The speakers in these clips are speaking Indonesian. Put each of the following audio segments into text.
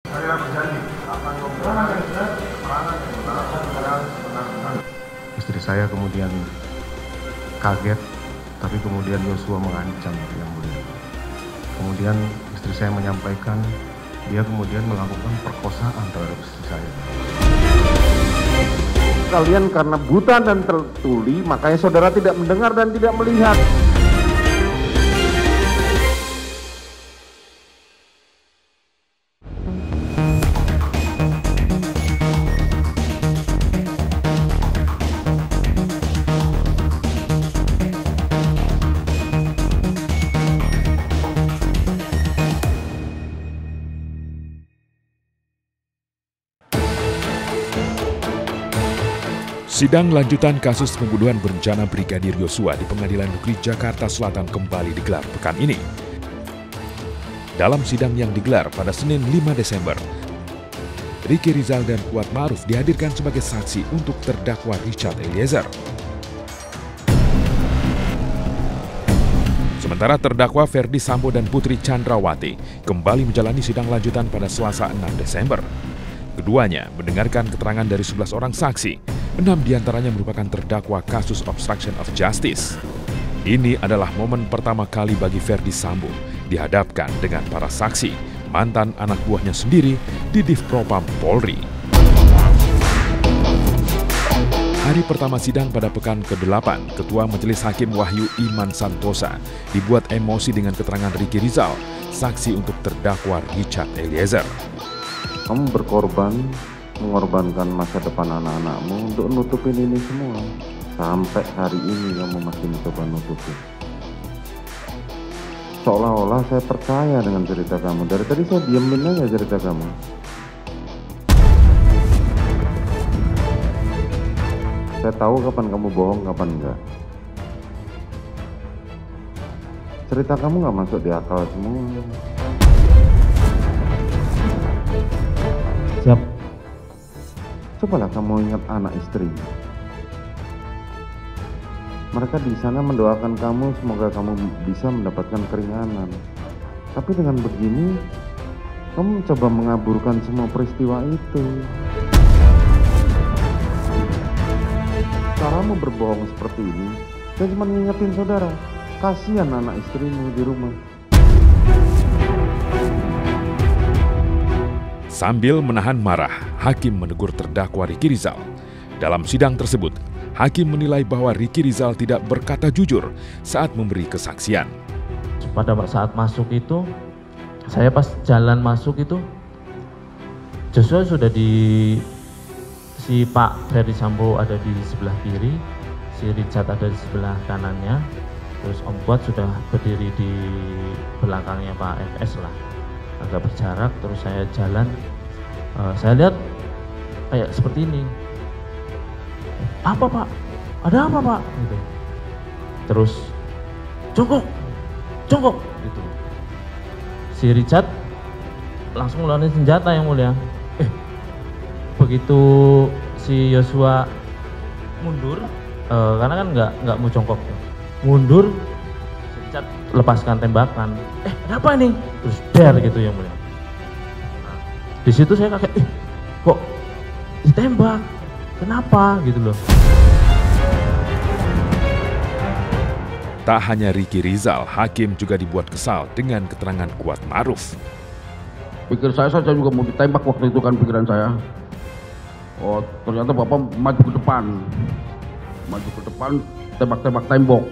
Saya berjanji akan memberikan keterangan yang benar. Istri saya kemudian kaget, tapi kemudian Yosua mengancam yang mulia. Kemudian istri saya menyampaikan dia kemudian melakukan perkosaan terhadap istri saya. Kalian karena buta dan tertuli, makanya saudara tidak mendengar dan tidak melihat. Sidang lanjutan kasus pembunuhan berencana Brigadir Yosua di Pengadilan Negeri Jakarta Selatan kembali digelar pekan ini. Dalam sidang yang digelar pada Senin 5 Desember, Ricky Rizal dan Kuat Ma'ruf dihadirkan sebagai saksi untuk terdakwa Richard Eliezer. Sementara terdakwa Ferdi Sambo dan Putri Chandrawati kembali menjalani sidang lanjutan pada Selasa 6 Desember. Keduanya mendengarkan keterangan dari 11 orang saksi. 6 diantaranya merupakan terdakwa kasus obstruction of justice. Ini adalah momen pertama kali bagi Ferdi Sambo dihadapkan dengan para saksi, mantan anak buahnya sendiri di Divpropam Polri. Hari pertama sidang pada pekan ke-8, Ketua Majelis Hakim Wahyu Iman Santosa dibuat emosi dengan keterangan Ricky Rizal, saksi untuk terdakwa Richard Eliezer. Kamu berkorban, mengorbankan masa depan anak-anakmu untuk nutupin ini semua. Sampai hari ini kamu masih mencoba nutupin. Seolah-olah saya percaya dengan cerita kamu. Dari tadi saya diemin aja cerita kamu. Saya tahu kapan kamu bohong, kapan enggak. Cerita kamu nggak masuk di akal semua. Siap. Cobalah kamu ingat anak istri. Mereka di sana mendoakan kamu semoga kamu bisa mendapatkan keringanan. Tapi dengan begini, kamu mencoba mengaburkan semua peristiwa itu. Caramu berbohong seperti ini, saya cuma ngingetin saudara, kasihan anak istrimu di rumah. Sambil menahan marah, Hakim menegur terdakwa Ricky Rizal. Dalam sidang tersebut, Hakim menilai bahwa Ricky Rizal tidak berkata jujur saat memberi kesaksian. Pada saat masuk itu, saya pas jalan masuk itu, Joshua sudah si Pak Ferdi Sambo ada di sebelah kiri, si Richard ada di sebelah kanannya, terus Om Kuat sudah berdiri di belakangnya Pak FS lah. Agak berjarak, terus saya jalan, saya lihat kayak seperti ini. Apa Pak? Ada apa Pak? Gitu. Terus jongkok gitu. Si Richard langsung ngeluarin senjata yang mulia. Begitu si Yosua mundur, karena kan nggak mau jongkok, mundur. Richard lepaskan tembakan. Ada apa ini? Terus der gitu yang mulia. Nah, di situ saya kaget, kok ditembak? Kenapa gitu loh? Tak hanya Ricky Rizal, Hakim juga dibuat kesal dengan keterangan Kuat Ma'ruf. Pikir saya juga mau ditembak waktu itu kan pikiran saya. Oh ternyata Bapak maju ke depan, tembak tembok.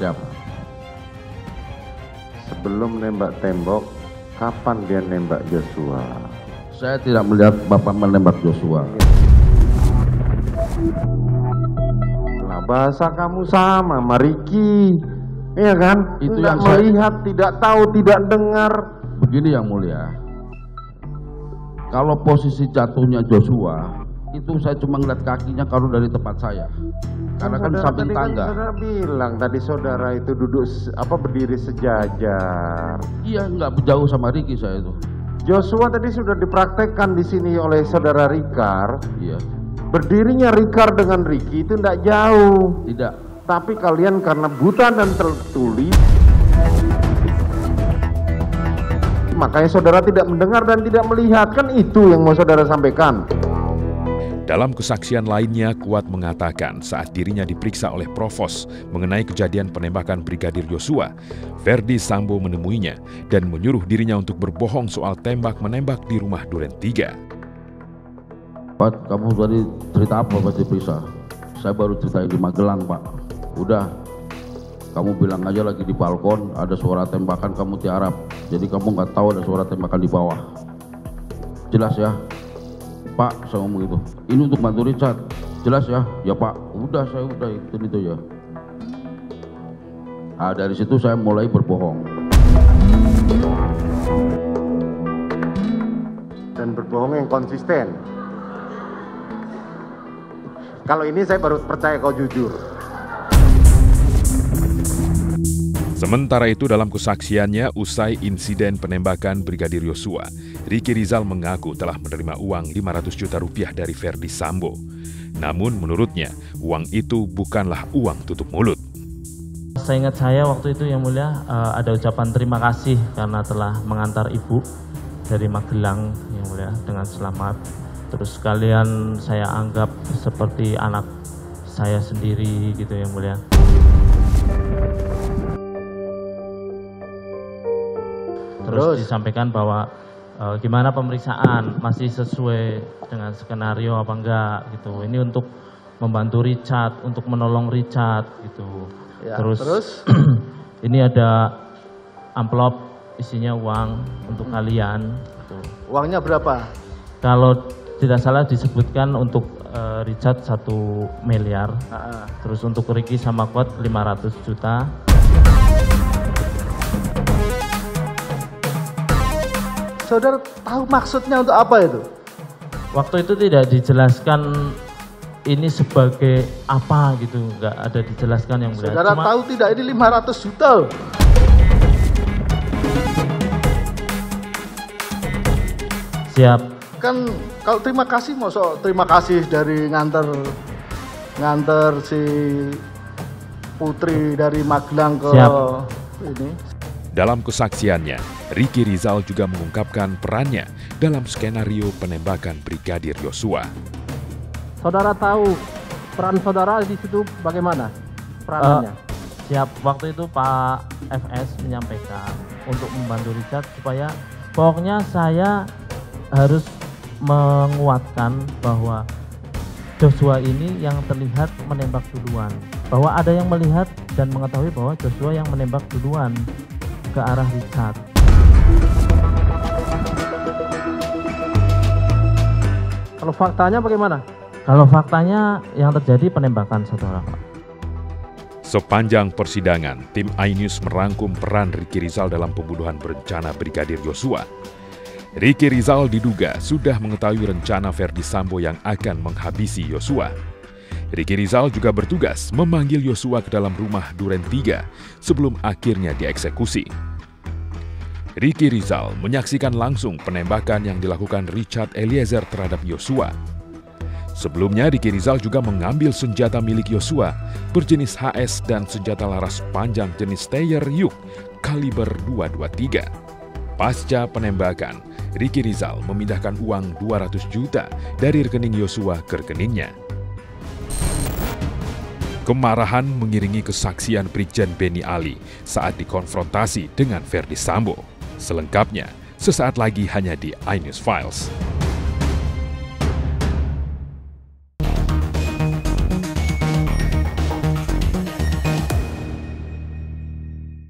Siap. Sebelum nembak tembok, kapan dia nembak Joshua? Saya tidak melihat Bapak menembak Joshua. Nah, bahasa kamu sama, Ricky. Iya kan? Itu tidak yang melihat, tidak tahu, tidak dengar. Begini yang mulia. Kalau posisi jatuhnya Joshua, itu saya cuma ngeliat kakinya kalau dari tempat saya. Karena kan samping tangga. Saudara bilang tadi saudara itu duduk berdiri sejajar. Iya, nggak jauh sama Ricky saya itu. Joshua tadi sudah dipraktekkan di sini oleh saudara Rikar. Iya. Berdirinya Rikar dengan Ricky itu tidak jauh. Tidak. Tapi kalian karena buta dan tertuli. makanya saudara tidak mendengar dan tidak melihat. Kan itu yang mau saudara sampaikan. Dalam kesaksian lainnya, Kuat mengatakan saat dirinya diperiksa oleh Provos mengenai kejadian penembakan Brigadir Yosua, Ferdi Sambo menemuinya dan menyuruh dirinya untuk berbohong soal tembak-menembak di rumah Duren 3. Pak, kamu tadi cerita apa pas diperiksa? Saya baru ceritain di Magelang, Pak. Udah, kamu bilang aja lagi di balkon ada suara tembakan, kamu tiarap. Jadi kamu nggak tahu ada suara tembakan di bawah. Jelas ya? Pak, saya ngomong gitu. Ini untuk bantu Richard. Jelas ya? Ya Pak. Udah, saya udah ikutin itu ya. Nah, dari situ saya mulai berbohong. Dan berbohong yang konsisten. Kalau ini saya baru percaya kau jujur. Sementara itu dalam kesaksiannya usai insiden penembakan Brigadir Yosua, Ricky Rizal mengaku telah menerima uang 500 juta rupiah dari Ferdi Sambo. Namun menurutnya uang itu bukanlah uang tutup mulut. Seingat saya waktu itu yang mulia ada ucapan terima kasih karena telah mengantar ibu dari Magelang yang mulia dengan selamat. Terus kalian saya anggap seperti anak saya sendiri gitu yang mulia. Terus disampaikan bahwa gimana pemeriksaan, masih sesuai dengan skenario apa enggak gitu. Ini untuk membantu Richard, untuk menolong Richard gitu. Ya, terus ini ada amplop isinya uang untuk kalian gitu. Uangnya berapa? Kalau tidak salah disebutkan untuk Richard 1 miliar. Terus untuk Ricky sama Kuat 500 juta. Saudara tahu maksudnya untuk apa itu? Waktu itu tidak dijelaskan ini sebagai apa gitu, nggak ada dijelaskan yang benar. Saudara tahu tidak ini 500 juta loh. Siap. Kan kalau terima kasih, maksud terima kasih dari nganter si Putri dari Magelang ke ini. Dalam kesaksiannya, Ricky Rizal juga mengungkapkan perannya dalam skenario penembakan Brigadir Yosua. Saudara tahu peran saudara di situ bagaimana peranannya? Siap, waktu itu Pak FS menyampaikan untuk membantu Richard supaya pokoknya saya harus menguatkan bahwa Joshua ini yang terlihat menembak duluan. Bahwa ada yang melihat dan mengetahui bahwa Joshua yang menembak duluan ke arah Richard. Kalau faktanya bagaimana? Kalau faktanya yang terjadi penembakan, saudara. Sepanjang persidangan, tim iNews merangkum peran Ricky Rizal dalam pembunuhan berencana Brigadir Yosua. Ricky Rizal diduga sudah mengetahui rencana Ferdi Sambo yang akan menghabisi Yosua. Ricky Rizal juga bertugas memanggil Yosua ke dalam rumah Duren 3 sebelum akhirnya dieksekusi. Ricky Rizal menyaksikan langsung penembakan yang dilakukan Richard Eliezer terhadap Yosua. Sebelumnya, Ricky Rizal juga mengambil senjata milik Yosua berjenis HS dan senjata laras panjang jenis Steyr Yuk kaliber 223. Pasca penembakan, Ricky Rizal memindahkan uang 200 juta dari rekening Yosua ke rekeningnya. Kemarahan mengiringi kesaksian Brigjen Benny Ali saat dikonfrontasi dengan Ferdi Sambo. Selengkapnya, sesaat lagi hanya di iNews Files.